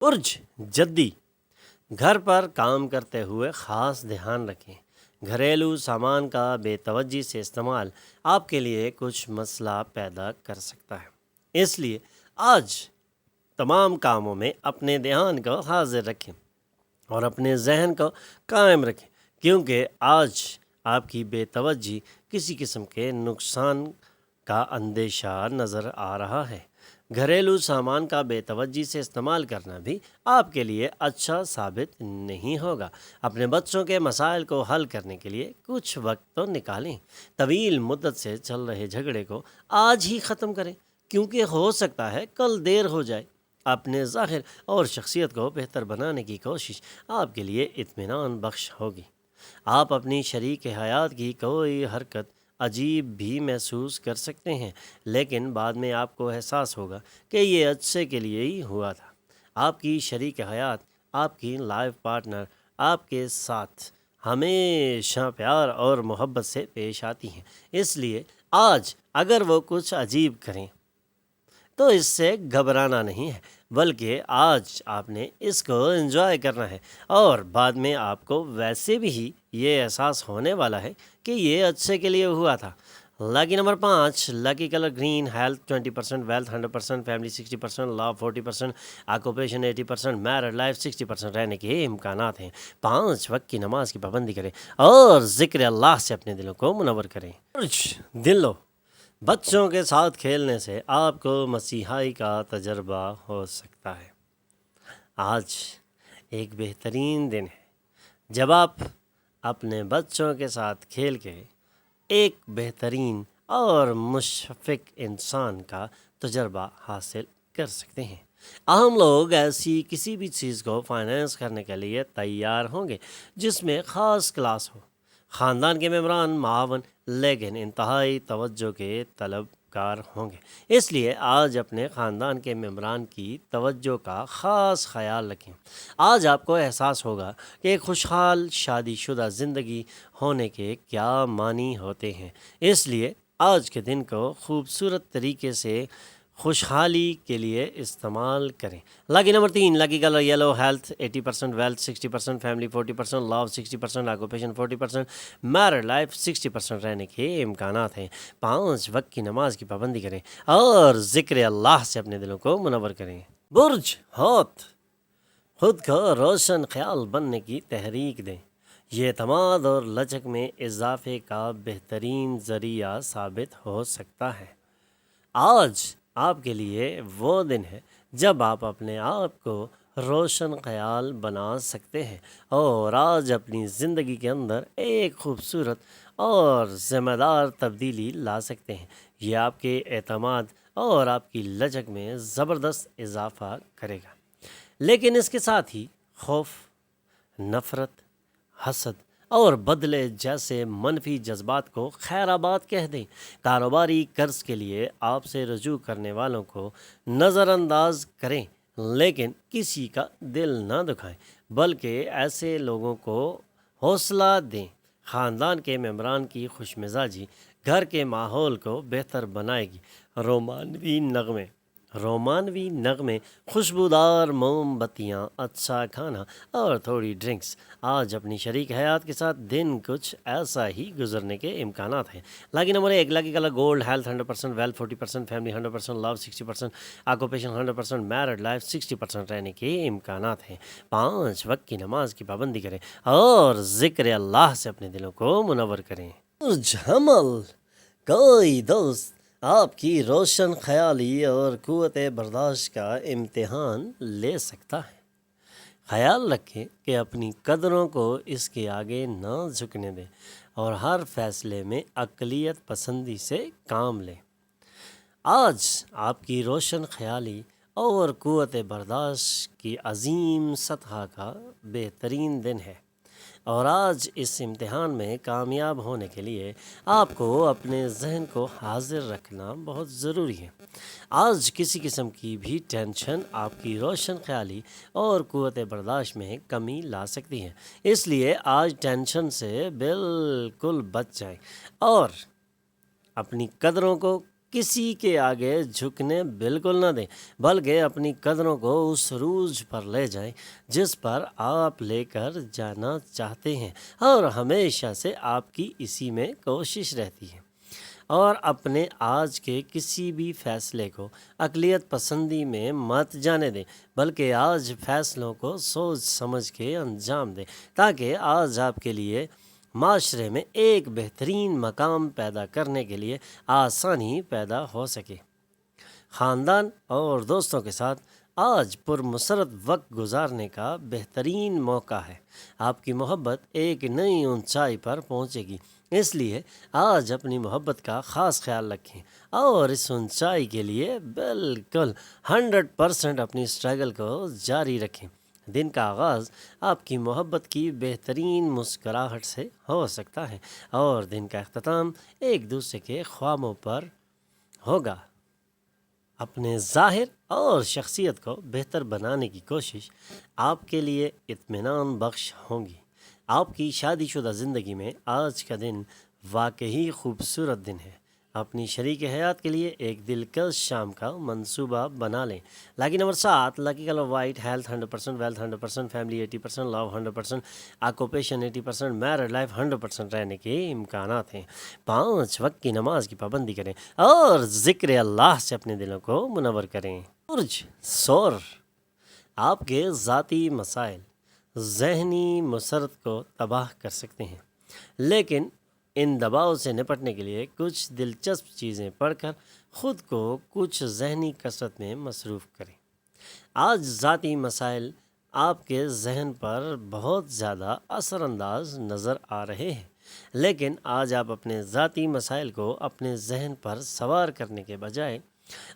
برج جدی گھر پر کام کرتے ہوئے خاص دھیان رکھیں۔ گھریلو سامان کا بے توجہی سے استعمال آپ کے لیے کچھ مسئلہ پیدا کر سکتا ہے، اس لیے آج تمام کاموں میں اپنے دھیان کو حاضر رکھیں اور اپنے ذہن کو قائم رکھیں، کیونکہ آج آپ کی بے توجہی کسی قسم کے نقصان کا اندیشہ نظر آ رہا ہے۔ گھریلو سامان کا بے توجہی سے استعمال کرنا بھی آپ کے لیے اچھا ثابت نہیں ہوگا۔ اپنے بچوں کے مسائل کو حل کرنے کے لیے کچھ وقت تو نکالیں۔ طویل مدت سے چل رہے جھگڑے کو آج ہی ختم کریں، کیونکہ ہو سکتا ہے کل دیر ہو جائے۔ اپنے ظاہر اور شخصیت کو بہتر بنانے کی کوشش آپ کے لیے اطمینان بخش ہوگی۔ آپ اپنی شریک حیات کی کوئی حرکت عجیب بھی محسوس کر سکتے ہیں، لیکن بعد میں آپ کو احساس ہوگا کہ یہ اچھے کے لیے ہی ہوا تھا۔ آپ کی شریک حیات، آپ کی لائف پارٹنر آپ کے ساتھ ہمیشہ پیار اور محبت سے پیش آتی ہیں، اس لیے آج اگر وہ کچھ عجیب کریں تو اس سے گھبرانا نہیں ہے، بلکہ آج آپ نے اس کو انجوائے کرنا ہے، اور بعد میں آپ کو ویسے بھی یہ احساس ہونے والا ہے کہ یہ اچھے کے لیے ہوا تھا۔ Lucky number 5، lucky colour green, health 20%، wealth 100%، family 60%، love 40%، occupation 80%، married life 60% رہنے کے امکانات ہیں۔ 5 وقت کی نماز کی پابندی کریں اور ذکر اللہ سے اپنے دلوں کو منور کریں۔ دلو بچوں کے ساتھ کھیلنے سے آپ کو مسیحائی کا تجربہ ہو سکتا ہے۔ آج ایک بہترین دن ہے جب آپ اپنے بچوں کے ساتھ کھیل کے ایک بہترین اور مشفق انسان کا تجربہ حاصل کر سکتے ہیں۔ ہم لوگ ایسی کسی بھی چیز کو فائنینس کرنے کے لیے تیار ہوں گے جس میں خاص کلاس ہو۔ خاندان کے ممبران معاون لیکن انتہائی توجہ کے طلبگار ہوں گے، اس لیے آج اپنے خاندان کے ممبران کی توجہ کا خاص خیال رکھیں۔ آج آپ کو احساس ہوگا کہ ایک خوشحال شادی شدہ زندگی ہونے کے کیا معنی ہوتے ہیں، اس لیے آج کے دن کو خوبصورت طریقے سے خوشحالی کے لیے استعمال کریں۔ Lucky number 3، lucky colour yellow, health 80%، wealth 60%، family 40%، love 60%، occupation 40%، married life 60% رہنے کے امکانات ہیں۔ 5 وقت کی نماز کی پابندی کریں اور ذکر اللہ سے اپنے دلوں کو منور کریں۔ برج حوت خود کو روشن خیال بننے کی تحریک دیں۔ یہ اعتماد اور لچک میں اضافے کا بہترین ذریعہ ثابت ہو سکتا ہے۔ آج آپ کے لیے وہ دن ہے جب آپ اپنے آپ کو روشن خیال بنا سکتے ہیں اور آج اپنی زندگی کے اندر ایک خوبصورت اور ذمہ دار تبدیلی لا سکتے ہیں۔ یہ آپ کے اعتماد اور آپ کی لچک میں زبردست اضافہ کرے گا، لیکن اس کے ساتھ ہی خوف، نفرت، حسد اور بدلے جیسے منفی جذبات کو خیر آباد کہہ دیں۔ کاروباری قرض کے لیے آپ سے رجوع کرنے والوں کو نظر انداز کریں، لیکن کسی کا دل نہ دکھائیں، بلکہ ایسے لوگوں کو حوصلہ دیں۔ خاندان کے ممبران کی خوش مزاجی گھر کے ماحول کو بہتر بنائے گی۔ رومانوی نغمے، خوشبودار موم بتیاں، اچھا کھانا اور تھوڑی ڈرنکس، آج اپنی شریک حیات کے ساتھ دن کچھ ایسا ہی گزرنے کے امکانات ہیں۔ Lucky number 1، lucky colour gold, health 100%، wealth 40%، family 100%، love 60%، occupation 100%، married life 60% رہنے کے امکانات ہیں۔ 5 وقت کی نماز کی پابندی کریں اور ذکر اللہ سے اپنے دلوں کو منور کریں۔ برج حمل کوئی دوست آپ کی روشن خیالی اور قوت برداشت کا امتحان لے سکتا ہے۔ خیال رکھیں کہ اپنی قدروں کو اس کے آگے نہ جھکنے دیں اور ہر فیصلے میں عقلیت پسندی سے کام لیں۔ آج آپ کی روشن خیالی اور قوت برداشت کی عظیم سطح کا بہترین دن ہے، اور آج اس امتحان میں کامیاب ہونے کے لیے آپ کو اپنے ذہن کو حاضر رکھنا بہت ضروری ہے۔ آج کسی قسم کی بھی ٹینشن آپ کی روشن خیالی اور قوت برداشت میں کمی لا سکتی ہے، اس لیے آج ٹینشن سے بالکل بچ جائیں اور اپنی قدروں کو کسی کے آگے جھکنے بالکل نہ دیں، بلکہ اپنی قدروں کو اس عروج پر لے جائیں جس پر آپ لے کر جانا چاہتے ہیں، اور ہمیشہ سے آپ کی اسی میں کوشش رہتی ہے۔ اور اپنے آج کے کسی بھی فیصلے کو اقلیت پسندی میں مت جانے دیں، بلکہ آج فیصلوں کو سوچ سمجھ کے انجام دیں تاکہ آج آپ کے لیے معاشرے میں ایک بہترین مقام پیدا کرنے کے لیے آسانی پیدا ہو سکے۔ خاندان اور دوستوں کے ساتھ آج پرمسرت وقت گزارنے کا بہترین موقع ہے۔ آپ کی محبت ایک نئی اونچائی پر پہنچے گی، اس لیے آج اپنی محبت کا خاص خیال رکھیں اور اس اونچائی کے لیے بالکل 100% اپنی اسٹرگل کو جاری رکھیں۔ دن کا آغاز آپ کی محبت کی بہترین مسکراہٹ سے ہو سکتا ہے، اور دن کا اختتام ایک دوسرے کے خوابوں پر ہوگا۔ اپنے ظاہر اور شخصیت کو بہتر بنانے کی کوشش آپ کے لیے اطمینان بخش ہوں گی۔ آپ کی شادی شدہ زندگی میں آج کا دن واقعی خوبصورت دن ہے۔ اپنی شریک حیات کے لیے ایک دلکش شام کا منصوبہ بنا لیں۔ Lucky number 7، lucky colour white, health 100%، wealth 100%، family 80%، love 100%، occupation 80%، married life 100% رہنے کے امکانات ہیں۔ 5 وقت کی نماز کی پابندی کریں اور ذکر اللہ سے اپنے دلوں کو منور کریں۔ برج ثور، آپ کے ذاتی مسائل ذہنی مسرت کو تباہ کر سکتے ہیں، لیکن ان دباؤ سے نپٹنے کے لیے کچھ دلچسپ چیزیں پڑھ کر خود کو کچھ ذہنی کثرت میں مصروف کریں۔ آج ذاتی مسائل آپ کے ذہن پر بہت زیادہ اثر انداز نظر آ رہے ہیں، لیکن آج آپ اپنے ذاتی مسائل کو اپنے ذہن پر سوار کرنے کے بجائے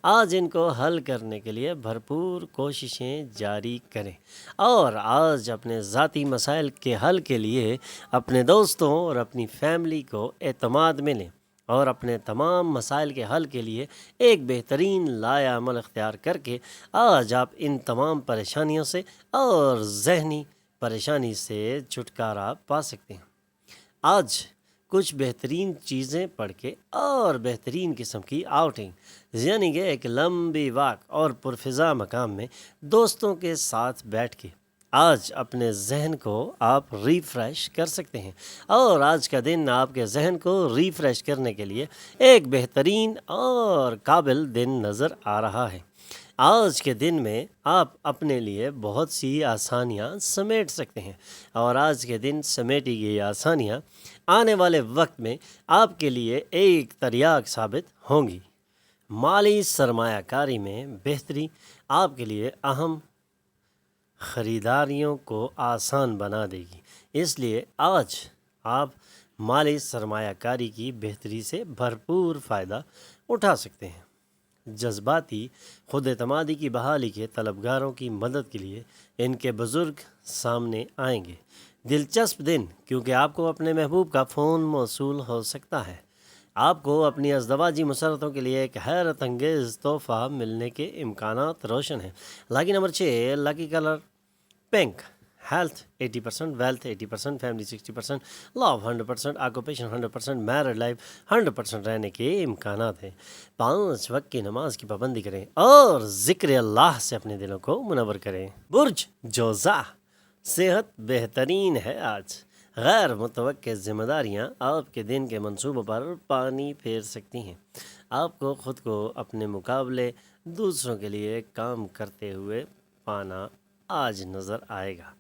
آج ان کو حل کرنے کے لیے بھرپور کوششیں جاری کریں، اور آج اپنے ذاتی مسائل کے حل کے لیے اپنے دوستوں اور اپنی فیملی کو اعتماد میں لیں، اور اپنے تمام مسائل کے حل کے لیے ایک بہترین لائحہ عمل اختیار کر کے آج آپ ان تمام پریشانیوں سے اور ذہنی پریشانی سے چھٹکارا پا سکتے ہیں۔ آج کچھ بہترین چیزیں پڑھ کے اور بہترین قسم کی آؤٹنگ، یعنی کہ ایک لمبی واک اور پرفضا مقام میں دوستوں کے ساتھ بیٹھ کے آج اپنے ذہن کو آپ ریفریش کر سکتے ہیں، اور آج کا دن آپ کے ذہن کو ریفریش کرنے کے لیے ایک بہترین اور قابل دن نظر آ رہا ہے۔ آج کے دن میں آپ اپنے لیے بہت سی آسانیاں سمیٹ سکتے ہیں، اور آج کے دن سمیٹی گئی آسانیاں آنے والے وقت میں آپ کے لیے ایک تریاق ثابت ہوں گی۔ مالی سرمایہ کاری میں بہتری آپ کے لیے اہم خریداریوں کو آسان بنا دے گی، اس لیے آج آپ مالی سرمایہ کاری کی بہتری سے بھرپور فائدہ اٹھا سکتے ہیں۔ جذباتی خود اعتمادی کی بحالی کے طلبگاروں کی مدد کے لیے ان کے بزرگ سامنے آئیں گے۔ دلچسپ دن، کیونکہ آپ کو اپنے محبوب کا فون موصول ہو سکتا ہے۔ آپ کو اپنی ازدواجی مسرتوں کے لیے ایک حیرت انگیز تحفہ ملنے کے امکانات روشن ہیں۔ Lucky number 6، lucky colour pink, health 80%، wealth 80%، family 60%، love 100%، occupation 100%، married life 100% رہنے کے امکانات ہیں۔ 5 وقت کی نماز کی پابندی کریں اور ذکر اللہ سے اپنے دلوں کو منور کریں۔ برج جوزا، صحت بہترین ہے آج۔ غیر متوقع ذمہ داریاں آپ کے دن کے منصوبوں پر پانی پھیر سکتی ہیں۔ آپ کو خود کو اپنے مقابلے دوسروں کے لیے کام کرتے ہوئے پانا آج نظر آئے گا۔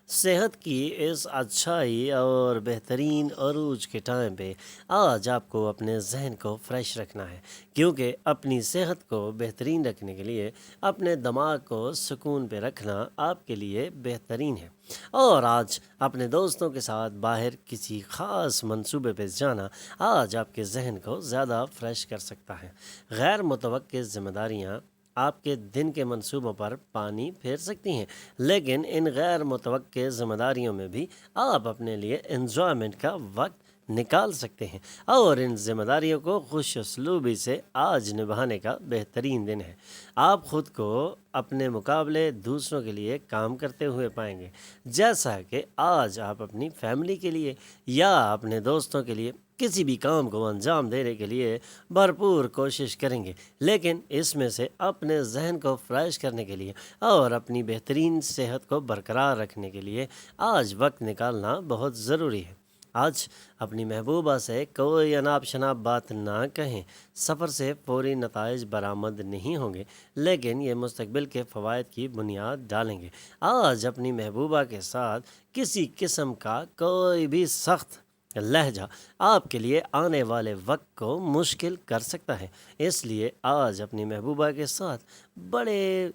صحت کی اس اچھائی اور بہترین عروج کے ٹائم پہ آج آپ کو اپنے ذہن کو فریش رکھنا ہے، کیونکہ اپنی صحت کو بہترین رکھنے کے لیے اپنے دماغ کو سکون پہ رکھنا آپ کے لیے بہترین ہے، اور آج اپنے دوستوں کے ساتھ باہر کسی خاص منصوبے پہ جانا آج آپ کے ذہن کو زیادہ فریش کر سکتا ہے۔ غیر متوقع ذمہ داریاں آپ کے دن کے منصوبوں پر پانی پھیر سکتی ہیں، لیکن ان غیر متوقع ذمہ داریوں میں بھی آپ اپنے لیے انجوائمنٹ کا وقت نکال سکتے ہیں، اور ان ذمہ داریوں کو خوش اسلوبی سے آج نبھانے کا بہترین دن ہے۔ آپ خود کو اپنے مقابلے دوسروں کے لیے کام کرتے ہوئے پائیں گے، جیسا کہ آج آپ اپنی فیملی کے لیے یا اپنے دوستوں کے لیے کسی بھی کام کو انجام دینے کے لیے بھرپور کوشش کریں گے، لیکن اس میں سے اپنے ذہن کو فریش کرنے کے لیے اور اپنی بہترین صحت کو برقرار رکھنے کے لیے آج وقت نکالنا بہت ضروری ہے۔ آج اپنی محبوبہ سے کوئی اناب شناب بات نہ کہیں۔ سفر سے فوری نتائج برآمد نہیں ہوں گے، لیکن یہ مستقبل کے فوائد کی بنیاد ڈالیں گے۔ آج اپنی محبوبہ کے ساتھ کسی قسم کا کوئی بھی سخت لہجہ آپ کے لیے آنے والے وقت کو مشکل کر سکتا ہے، اس لیے آج اپنی محبوبہ کے ساتھ بڑے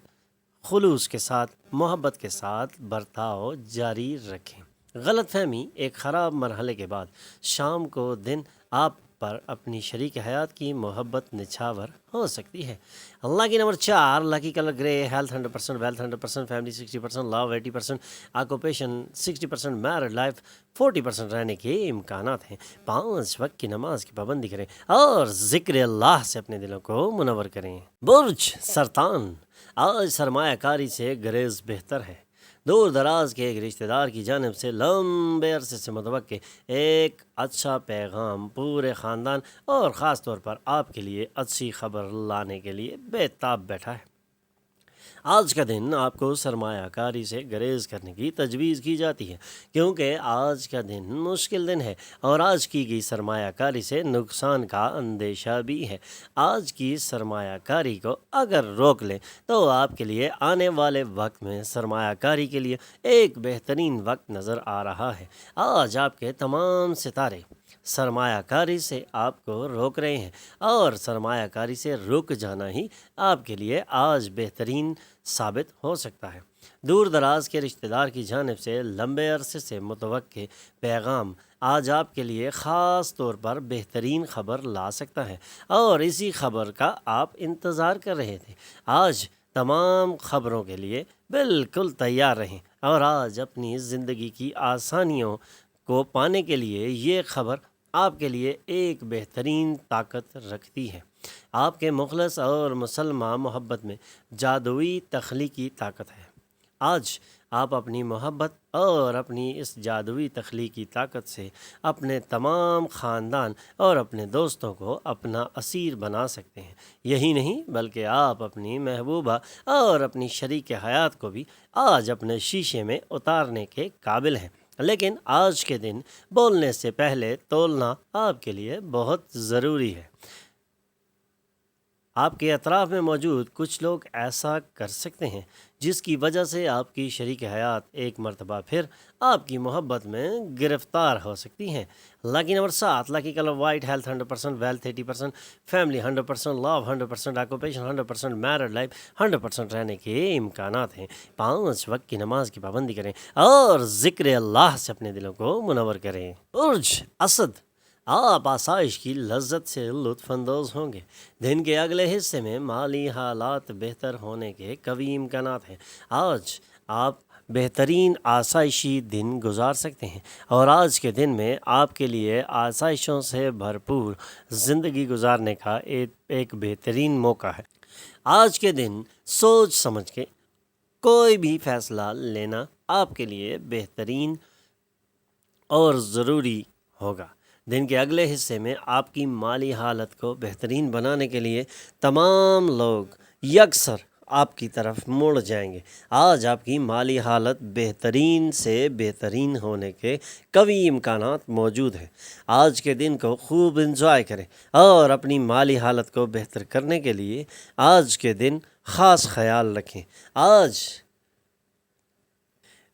خلوص کے ساتھ، محبت کے ساتھ برتاؤ جاری رکھیں۔ غلط فہمی ایک خراب مرحلے کے بعد شام کو دن آپ پر اپنی شریک حیات کی محبت نچھاور ہو سکتی ہے۔ لکی نمبر 4، لکی کلر گرے، ہیلتھ 100%، ویلتھ 100%، فیملی 60%، لو 80%، آکوپیشن 60%، میرڈ لائف 40% رہنے کے امکانات ہیں۔ 5 وقت کی نماز کی پابندی کریں اور ذکر اللہ سے اپنے دلوں کو منور کریں۔ برج سرطان، آج سرمایہ کاری سے گریز بہتر ہے۔ دور دراز کے ایک رشتہ دار کی جانب سے لمبے عرصے سے متوقع ایک اچھا پیغام پورے خاندان اور خاص طور پر آپ کے لیے اچھی خبر لانے کے لیے بے تاب بیٹھا ہے۔ آج کا دن آپ کو سرمایہ کاری سے گریز کرنے کی تجویز کی جاتی ہے، کیونکہ آج کا دن مشکل دن ہے اور آج کی گئی سرمایہ کاری سے نقصان کا اندیشہ بھی ہے۔ آج کی سرمایہ کاری کو اگر روک لیں تو آپ کے لیے آنے والے وقت میں سرمایہ کاری کے لیے ایک بہترین وقت نظر آ رہا ہے۔ آج آپ کے تمام ستارے سرمایہ کاری سے آپ کو روک رہے ہیں، اور سرمایہ کاری سے رک جانا ہی آپ کے لیے آج بہترین ثابت ہو سکتا ہے۔ دور دراز کے رشتہ دار کی جانب سے لمبے عرصے سے متوقع پیغام آج آپ کے لیے خاص طور پر بہترین خبر لا سکتا ہے، اور اسی خبر کا آپ انتظار کر رہے تھے۔ آج تمام خبروں کے لیے بالکل تیار رہیں، اور آج اپنی زندگی کی آسانیوں کو پانے کے لیے یہ خبر آپ کے لیے ایک بہترین طاقت رکھتی ہے۔ آپ کے مخلص اور مسلمہ محبت میں جادوئی تخلیقی طاقت ہے۔ آج آپ اپنی محبت اور اپنی اس جادوئی تخلیقی طاقت سے اپنے تمام خاندان اور اپنے دوستوں کو اپنا اسیر بنا سکتے ہیں۔ یہی نہیں بلکہ آپ اپنی محبوبہ اور اپنی شریک حیات کو بھی آج اپنے شیشے میں اتارنے کے قابل ہیں، لیکن آج کے دن بولنے سے پہلے تولنا آپ کے لیے بہت ضروری ہے۔ آپ کے اطراف میں موجود کچھ لوگ ایسا کر سکتے ہیں جس کی وجہ سے آپ کی شریک حیات ایک مرتبہ پھر آپ کی محبت میں گرفتار ہو سکتی ہیں۔ Lucky number 7، lucky colour white, health 100%، wealth 80%، family 100%، love 100%، occupation 100%، married life 100% رہنے کے امکانات ہیں۔ 5 وقت کی نماز کی پابندی کریں اور ذکر اللہ سے اپنے دلوں کو منور کریں۔ برج اسد، آپ آسائش کی لذت سے لطف اندوز ہوں گے۔ دن کے اگلے حصے میں مالی حالات بہتر ہونے کے قوی امکانات ہیں۔ آج آپ بہترین آسائشی دن گزار سکتے ہیں، اور آج کے دن میں آپ کے لیے آسائشوں سے بھرپور زندگی گزارنے کا ایک بہترین موقع ہے۔ آج کے دن سوچ سمجھ کے کوئی بھی فیصلہ لینا آپ کے لیے بہترین اور ضروری ہوگا۔ دن کے اگلے حصے میں آپ کی مالی حالت کو بہترین بنانے کے لیے تمام لوگ یکسر آپ کی طرف مڑ جائیں گے۔ آج آپ کی مالی حالت بہترین سے بہترین ہونے کے قوی امکانات موجود ہیں۔ آج کے دن کو خوب انجوائے کریں اور اپنی مالی حالت کو بہتر کرنے کے لیے آج کے دن خاص خیال رکھیں۔ آج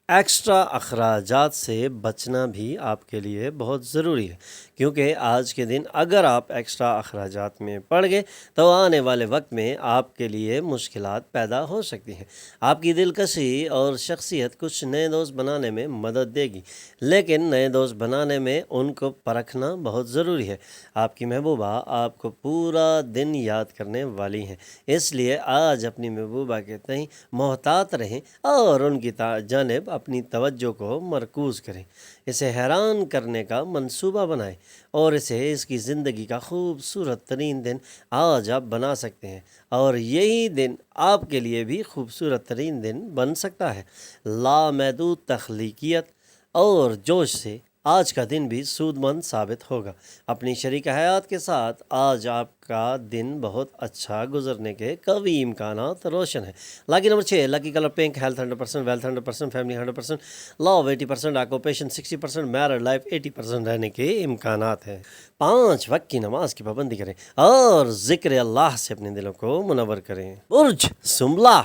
ایکسٹرا اخراجات سے بچنا بھی آپ کے لیے بہت ضروری ہے، کیونکہ آج کے دن اگر آپ ایکسٹرا اخراجات میں پڑ گئے تو آنے والے وقت میں آپ کے لیے مشکلات پیدا ہو سکتی ہیں۔ آپ کی دلکشی اور شخصیت کچھ نئے دوست بنانے میں مدد دے گی، لیکن نئے دوست بنانے میں ان کو پرکھنا بہت ضروری ہے۔ آپ کی محبوبہ آپ کو پورا دن یاد کرنے والی ہیں، اس لیے آج اپنی محبوبہ کے تئیں محتاط رہیں اور ان کی جانب اپنی توجہ کو مرکوز کریں۔ اسے حیران کرنے کا منصوبہ بنائیں اور اسے اس کی زندگی کا خوبصورت ترین دن آج آپ بنا سکتے ہیں، اور یہی دن آپ کے لیے بھی خوبصورت ترین دن بن سکتا ہے۔ لامحدود تخلیقیت اور جوش سے آج کا دن بھی سود مند ثابت ہوگا۔ اپنی شریک حیات کے ساتھ آج آپ کا دن بہت اچھا گزرنے کے قوی امکانات روشن ہیں۔ Lucky number 6، lucky colour pink, health 100%، wealth 100%، family 100%، love 80%، occupation 60%، married life 80% رہنے کے امکانات ہیں۔ 5 وقت کی نماز کی پابندی کریں اور ذکر اللہ سے اپنے دلوں کو منور کریں۔ برج سنبلہ،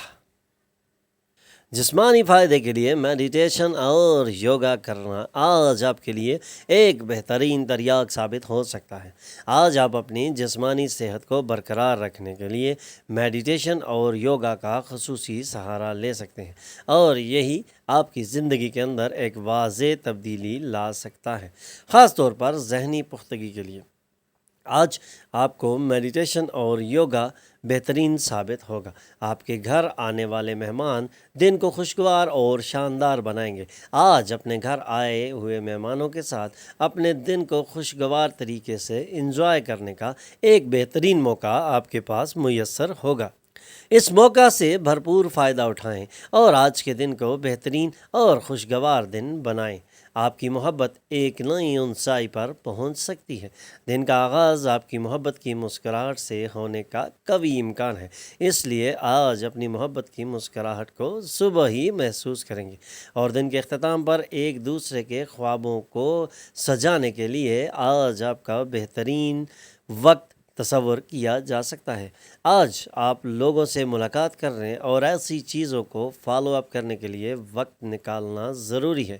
جسمانی فائدے کے لیے میڈیٹیشن اور یوگا کرنا آج آپ کے لیے ایک بہترین تریاق ثابت ہو سکتا ہے۔ آج آپ اپنی جسمانی صحت کو برقرار رکھنے کے لیے میڈیٹیشن اور یوگا کا خصوصی سہارا لے سکتے ہیں، اور یہی آپ کی زندگی کے اندر ایک واضح تبدیلی لا سکتا ہے، خاص طور پر ذہنی پختگی کے لیے۔ آج آپ کو میڈیٹیشن اور یوگا بہترین ثابت ہوگا۔ آپ کے گھر آنے والے مہمان دن کو خوشگوار اور شاندار بنائیں گے۔ آج اپنے گھر آئے ہوئے مہمانوں کے ساتھ اپنے دن کو خوشگوار طریقے سے انجوائے کرنے کا ایک بہترین موقع آپ کے پاس میسر ہوگا۔ اس موقع سے بھرپور فائدہ اٹھائیں اور آج کے دن کو بہترین اور خوشگوار دن بنائیں۔ آپ کی محبت ایک نئی اونچائی پر پہنچ سکتی ہے۔ دن کا آغاز آپ کی محبت کی مسکراہٹ سے ہونے کا قوی امکان ہے، اس لیے آج اپنی محبت کی مسکراہٹ کو صبح ہی محسوس کریں گے، اور دن کے اختتام پر ایک دوسرے کے خوابوں کو سجانے کے لیے آج آپ کا بہترین وقت تصور کیا جا سکتا ہے۔ آج آپ لوگوں سے ملاقات کرنے اور ایسی چیزوں کو فالو اپ کرنے کے لیے وقت نکالنا ضروری ہے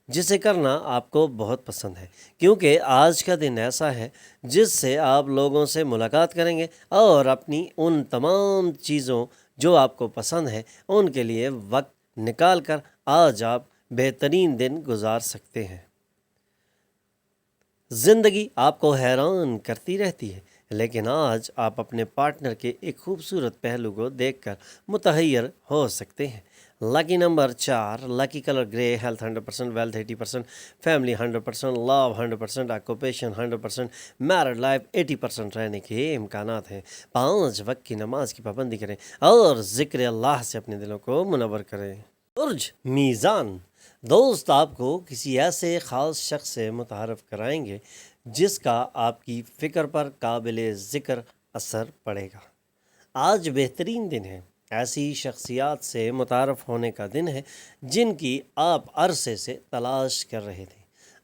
جسے کرنا آپ کو بہت پسند ہے، کیونکہ آج کا دن ایسا ہے جس سے آپ لوگوں سے ملاقات کریں گے اور اپنی ان تمام چیزوں جو آپ کو پسند ہے ان کے لیے وقت نکال کر آج آپ بہترین دن گزار سکتے ہیں۔ زندگی آپ کو حیران کرتی رہتی ہے، لیکن آج آپ اپنے پارٹنر کے ایک خوبصورت پہلو کو دیکھ کر متحیر ہو سکتے ہیں۔ لکی نمبر 4، لکی کلر گرے، health 100%، wealth 80%، family 100%، love 100%، occupation 100%، married life 80% رہنے کے امکانات ہیں۔ 5 وقت کی نماز کی پابندی کریں اور ذکر اللہ سے اپنے دلوں کو منور کریں۔ برج میزان، دوست آپ کو کسی ایسے خاص شخص سے متعارف کرائیں گے جس کا آپ کی فکر پر قابل ذکر اثر پڑے گا۔ آج بہترین دن ہے، ایسی شخصیات سے متعارف ہونے کا دن ہے جن کی آپ عرصے سے تلاش کر رہے تھے۔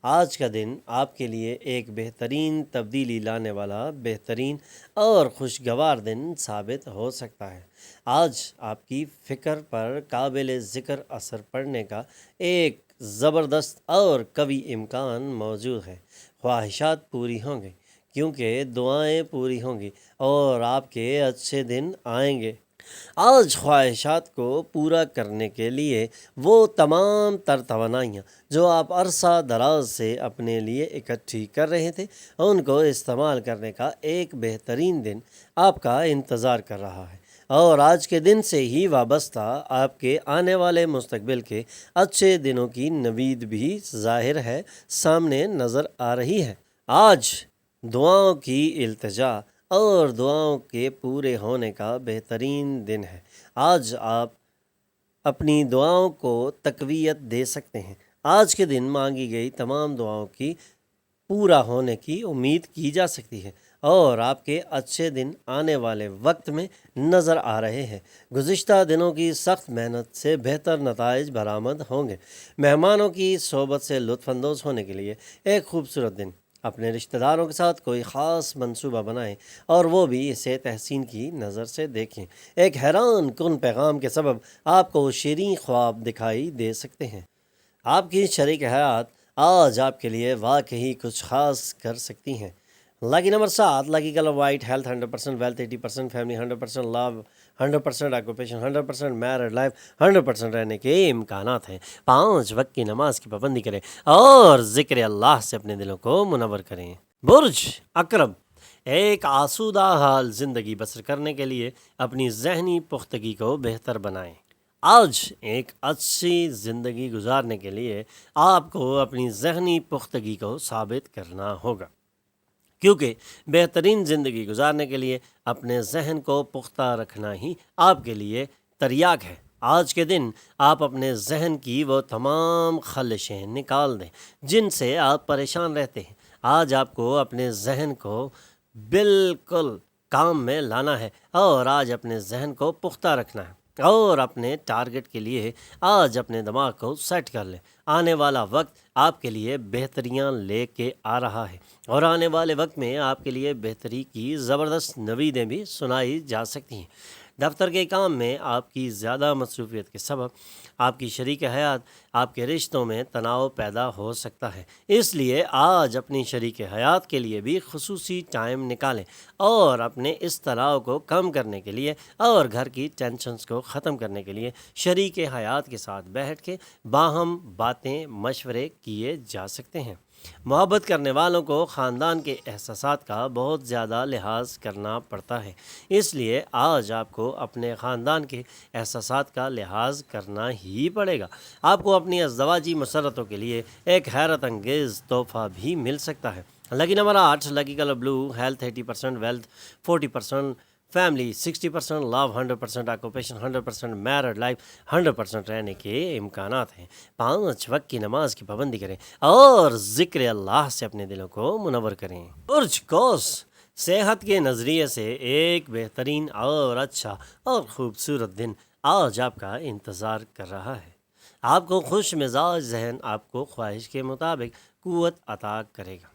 آج کا دن آپ کے لیے ایک بہترین تبدیلی لانے والا بہترین اور خوشگوار دن ثابت ہو سکتا ہے۔ آج آپ کی فکر پر قابل ذکر اثر پڑنے کا ایک زبردست اور قوی امکان موجود ہے۔ خواہشات پوری ہوں گی کیونکہ دعائیں پوری ہوں گی اور آپ کے اچھے دن آئیں گے۔ آج خواہشات کو پورا کرنے کے لیے وہ تمام تر توانائیاں جو آپ عرصہ دراز سے اپنے لیے اکٹھی کر رہے تھے ان کو استعمال کرنے کا ایک بہترین دن آپ کا انتظار کر رہا ہے، اور آج کے دن سے ہی وابستہ آپ کے آنے والے مستقبل کے اچھے دنوں کی نوید بھی ظاہر ہے، سامنے نظر آ رہی ہے۔ آج دعاؤں کی التجا اور دعاؤں کے پورے ہونے کا بہترین دن ہے۔ آج آپ اپنی دعاؤں کو تقویت دے سکتے ہیں۔ آج کے دن مانگی گئی تمام دعاؤں کی پورا ہونے کی امید کی جا سکتی ہے، اور آپ کے اچھے دن آنے والے وقت میں نظر آ رہے ہیں۔ گزشتہ دنوں کی سخت محنت سے بہتر نتائج برآمد ہوں گے۔ مہمانوں کی صحبت سے لطف اندوز ہونے کے لیے ایک خوبصورت دن۔ اپنے رشتہ داروں کے ساتھ کوئی خاص منصوبہ بنائیں اور وہ بھی اسے تحسین کی نظر سے دیکھیں۔ ایک حیران کن پیغام کے سبب آپ کو شیریں خواب دکھائی دے سکتے ہیں۔ آپ کی شریک حیات آج آپ کے لیے واقعی کچھ خاص کر سکتی ہیں۔ Lucky number 7، lucky colour white, health 100%، wealth 80%، family 100%، love 100%، occupation 100%، married life 100% رہنے کے امکانات ہیں۔ 5 وقت کی نماز کی پابندی کریں اور ذکر اللہ سے اپنے دلوں کو منور کریں۔ برج عقرب، ایک آسودہ حال زندگی بسر کرنے کے لیے اپنی ذہنی پختگی کو بہتر بنائیں۔ آج ایک اچھی زندگی گزارنے کے لیے آپ کو اپنی ذہنی پختگی کو ثابت کرنا ہوگا، کیونکہ بہترین زندگی گزارنے کے لیے اپنے ذہن کو پختہ رکھنا ہی آپ کے لیے تریاق ہے۔ آج کے دن آپ اپنے ذہن کی وہ تمام خلشیں نکال دیں جن سے آپ پریشان رہتے ہیں۔ آج آپ کو اپنے ذہن کو بالکل کام میں لانا ہے اور آج اپنے ذہن کو پختہ رکھنا ہے اور اپنے ٹارگٹ کے لیے آج اپنے دماغ کو سیٹ کر لیں۔ آنے والا وقت آپ کے لیے بہتریاں لے کے آ رہا ہے اور آنے والے وقت میں آپ کے لیے بہتری کی زبردست نویدیں بھی سنائی جا سکتی ہیں۔ دفتر کے کام میں آپ کی زیادہ مصروفیت کے سبب آپ کی شریک حیات آپ کے رشتوں میں تناؤ پیدا ہو سکتا ہے، اس لیے آج اپنی شریک حیات کے لیے بھی خصوصی ٹائم نکالیں اور اپنے اس تناؤ کو کم کرنے کے لیے اور گھر کی ٹینشنز کو ختم کرنے کے لیے شریک حیات کے ساتھ بیٹھ کے باہم باتیں مشورے کیے جا سکتے ہیں۔ محبت کرنے والوں کو خاندان کے احساسات کا بہت زیادہ لحاظ کرنا پڑتا ہے، اس لیے آج آپ کو اپنے خاندان کے احساسات کا لحاظ کرنا ہی پڑے گا۔ آپ کو اپنی ازدواجی مسرتوں کے لیے ایک حیرت انگیز تحفہ بھی مل سکتا ہے۔ لکی نمبر 8، لکی colour blue, health 80%، wealth 40%، family 60%، love 100%، occupation 100%، married life 100% رہنے کے امکانات ہیں۔ 5 وقت کی نماز کی پابندی کریں اور ذکر اللہ سے اپنے دلوں کو منور کریں۔ برج قوس، صحت کے نظریے سے ایک بہترین اور اچھا اور خوبصورت دن آج آپ کا انتظار کر رہا ہے۔ آپ کو خوش مزاج ذہن آپ کو خواہش کے مطابق قوت عطا کرے گا۔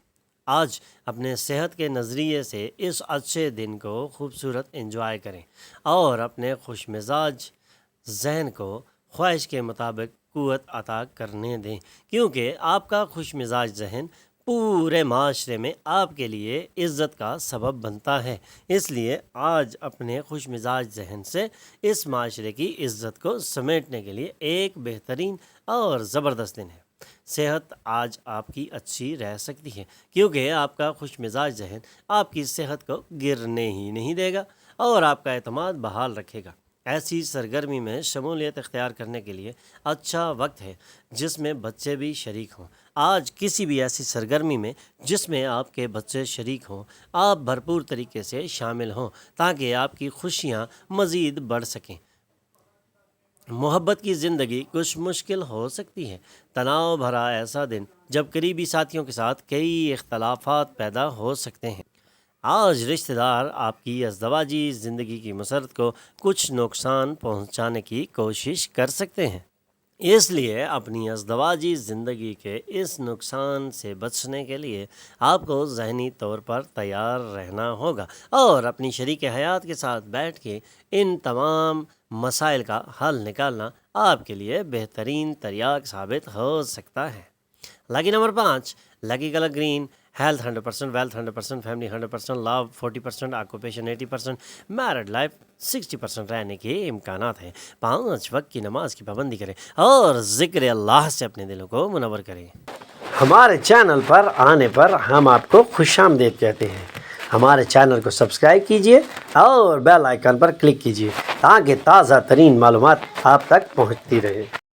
آج اپنے صحت کے نظریے سے اس اچھے دن کو خوبصورت انجوائے کریں اور اپنے خوش مزاج ذہن کو خواہش کے مطابق قوت عطا کرنے دیں، کیونکہ آپ کا خوش مزاج ذہن پورے معاشرے میں آپ کے لیے عزت کا سبب بنتا ہے۔ اس لیے آج اپنے خوش مزاج ذہن سے اس معاشرے کی عزت کو سمیٹنے کے لیے ایک بہترین اور زبردست دن ہے۔ صحت آج آپ کی اچھی رہ سکتی ہے، کیونکہ آپ کا خوش مزاج ذہن آپ کی صحت کو گرنے ہی نہیں دے گا اور آپ کا اعتماد بحال رکھے گا۔ ایسی سرگرمی میں شمولیت اختیار کرنے کے لیے اچھا وقت ہے جس میں بچے بھی شریک ہوں۔ آج کسی بھی ایسی سرگرمی میں جس میں آپ کے بچے شریک ہوں، آپ بھرپور طریقے سے شامل ہوں تاکہ آپ کی خوشیاں مزید بڑھ سکیں۔ محبت کی زندگی کچھ مشکل ہو سکتی ہے۔ تناؤ بھرا ایسا دن جب قریبی ساتھیوں کے ساتھ کئی اختلافات پیدا ہو سکتے ہیں۔ آج رشتہ دار آپ کی ازدواجی زندگی کی مسرت کو کچھ نقصان پہنچانے کی کوشش کر سکتے ہیں، اس لیے اپنی ازدواجی زندگی کے اس نقصان سے بچنے کے لیے آپ کو ذہنی طور پر تیار رہنا ہوگا اور اپنی شریک حیات کے ساتھ بیٹھ کے ان تمام مسائل کا حل نکالنا آپ کے لیے بہترین تریاق ثابت ہو سکتا ہے۔ Lucky number 5، lucky colour green, health 100%، wealth 100%، family 100%، love 40%، occupation 80%، married life 60% رہنے کے امکانات ہیں۔ 5 وقت کی نماز کی پابندی کریں اور ذکر اللہ سے اپنے دلوں کو منور کریں۔ ہمارے چینل پر آنے پر ہم آپ کو خوش آمدید کہتے ہیں۔ ہمارے چینل کو سبسکرائب کیجیے اور بیل آئیکن پر کلک کیجیے تاکہ تازہ ترین معلومات آپ تک پہنچتی رہے۔